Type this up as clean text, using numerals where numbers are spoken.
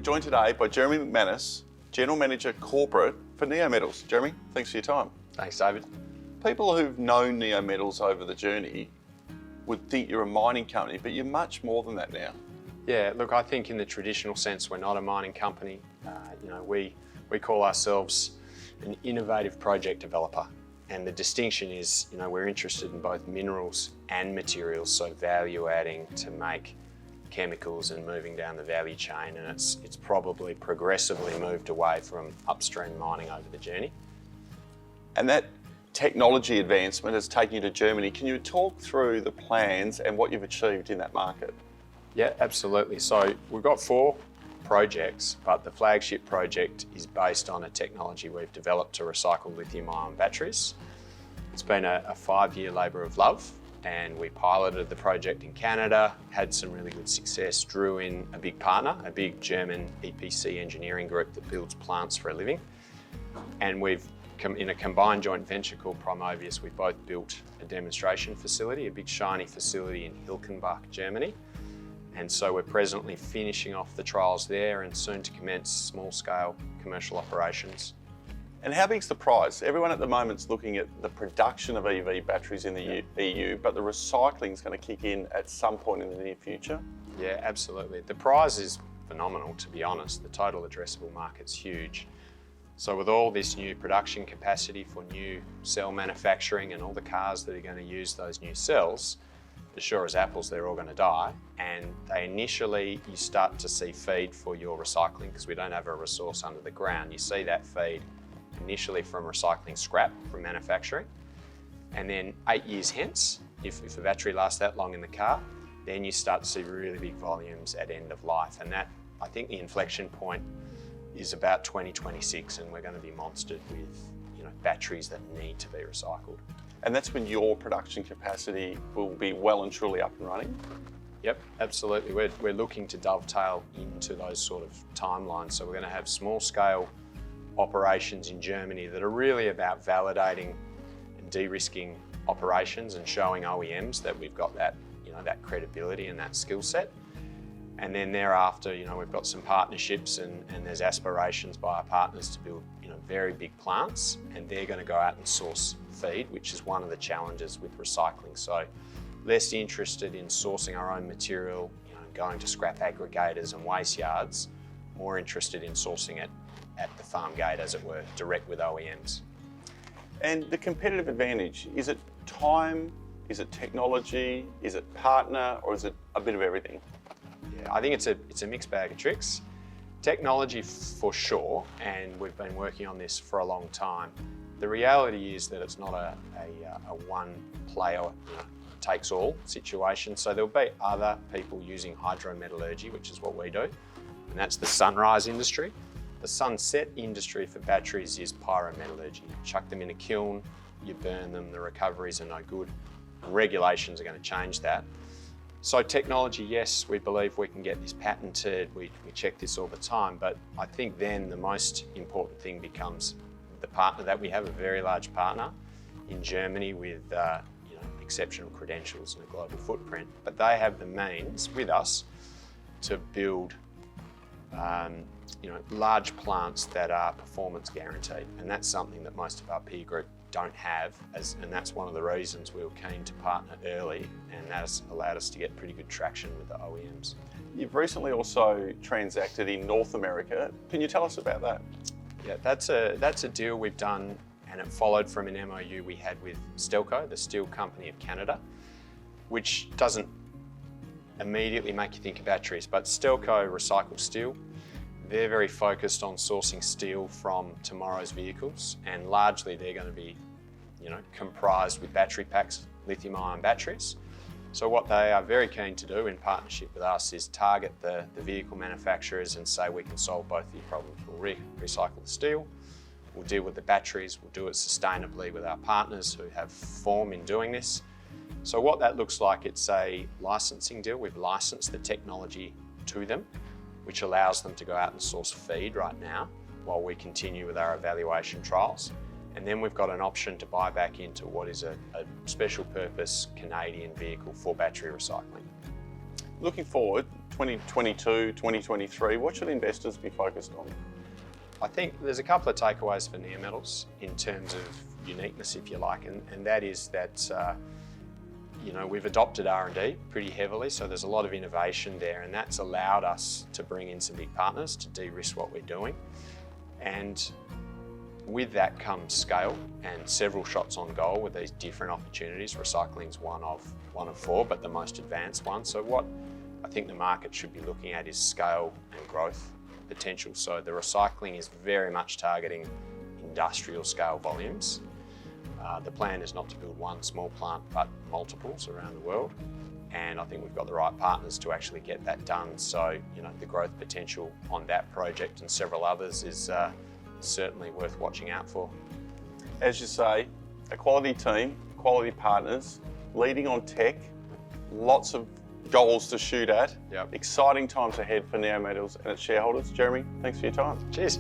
joined today by Jeremy McManus, General Manager Corporate for Neometals. Jeremy, thanks for your time. Thanks, David. People who've known Neometals over the journey would think you're a mining company, but you're much more than that now. Yeah, look, I think in the traditional sense, we're not a mining company. We call ourselves an innovative project developer. And the distinction is, we're interested in both minerals and materials, so value adding to make chemicals and moving down the value chain. And it's probably progressively moved away from upstream mining over the journey. And that technology advancement has taken you to Germany. Can you talk through the plans and what you've achieved in that market? Yeah, absolutely. So we've got 4 projects, but the flagship project is based on a technology we've developed to recycle lithium-ion batteries. It's been a 5-year labour of love, and we piloted the project in Canada, had some really good success, drew in a big partner, a big German EPC engineering group that builds plants for a living. And we've in a combined joint venture called Primovius, we both built a demonstration facility, a big shiny facility in Hilkenbach, Germany. And so we're presently finishing off the trials there and soon to commence small-scale commercial operations. And how big's the prize? Everyone at the moment's looking at the production of EV batteries in the EU, but the recycling is going to kick in at some point in the near future. Yeah, absolutely. The prize is phenomenal, to be honest. The total addressable market's huge. So with all this new production capacity for new cell manufacturing and all the cars that are going to use those new cells, as sure as apples, they're all going to die. And you start to see feed for your recycling because we don't have a resource under the ground. You see that feed initially from recycling scrap from manufacturing. And then 8 years hence, if a battery lasts that long in the car, then you start to see really big volumes at end of life. And that, I think the inflection point is about 2026, and we're going to be monstered with batteries that need to be recycled. And that's when your production capacity will be well and truly up and running? Yep, absolutely. We're looking to dovetail into those sort of timelines. So we're going to have small scale operations in Germany that are really about validating and de-risking operations and showing OEMs that we've got that, that credibility and that skill set. And then thereafter, we've got some partnerships and there's aspirations by our partners to build, very big plants, and they're going to go out and source feed, which is one of the challenges with recycling. So less interested in sourcing our own material, going to scrap aggregators and waste yards, more interested in sourcing it at the farm gate, as it were, direct with OEMs. And the competitive advantage, is it time, is it technology, is it partner, or is it a bit of everything? Yeah, I think it's a mixed bag of tricks. Technology for sure, and we've been working on this for a long time. The reality is that it's not a one player takes all situation. So there'll be other people using hydrometallurgy, which is what we do, and that's the sunrise industry. The sunset industry for batteries is pyrometallurgy. You chuck them in a kiln, you burn them, the recoveries are no good. Regulations are going to change that. So technology, yes, we believe we can get this patented, we check this all the time, but I think then the most important thing becomes the partner that we have, a very large partner in Germany with exceptional credentials and a global footprint, but they have the means with us to build large plants that are performance guaranteed, and that's something that most of our peer group don't have, and that's one of the reasons we were keen to partner early, and that's allowed us to get pretty good traction with the OEMs. You've recently also transacted in North America. Can you tell us about that? Yeah, that's a deal we've done, and it followed from an MOU we had with Stelco, the steel company of Canada, which doesn't immediately make you think of batteries, but Stelco recycles steel. They're very focused on sourcing steel from tomorrow's vehicles, and largely they're going to be, comprised with battery packs, lithium-ion batteries. So what they are very keen to do in partnership with us is target the vehicle manufacturers and say we can solve both of your problems. We'll recycle the steel, we'll deal with the batteries, we'll do it sustainably with our partners who have form in doing this. So what that looks like, it's a licensing deal. We've licensed the technology to them, which allows them to go out and source feed right now while we continue with our evaluation trials. And then we've got an option to buy back into what is a special purpose Canadian vehicle for battery recycling. Looking forward, 2022, 2023, what should investors be focused on? I think there's a couple of takeaways for Neometals in terms of uniqueness, if you like, and that is that we've adopted R&D pretty heavily, so there's a lot of innovation there, and that's allowed us to bring in some big partners to de-risk what we're doing. And with that comes scale and several shots on goal with these different opportunities. Recycling's one of four, but the most advanced one. So what I think the market should be looking at is scale and growth potential. So the recycling is very much targeting industrial scale volumes. The plan is not to build one small plant, but multiples around the world. And I think we've got the right partners to actually get that done. So, the growth potential on that project and several others is certainly worth watching out for. As you say, a quality team, quality partners, leading on tech, lots of goals to shoot at. Yep. Exciting times ahead for Neometals and its shareholders. Jeremy, thanks for your time. Cheers.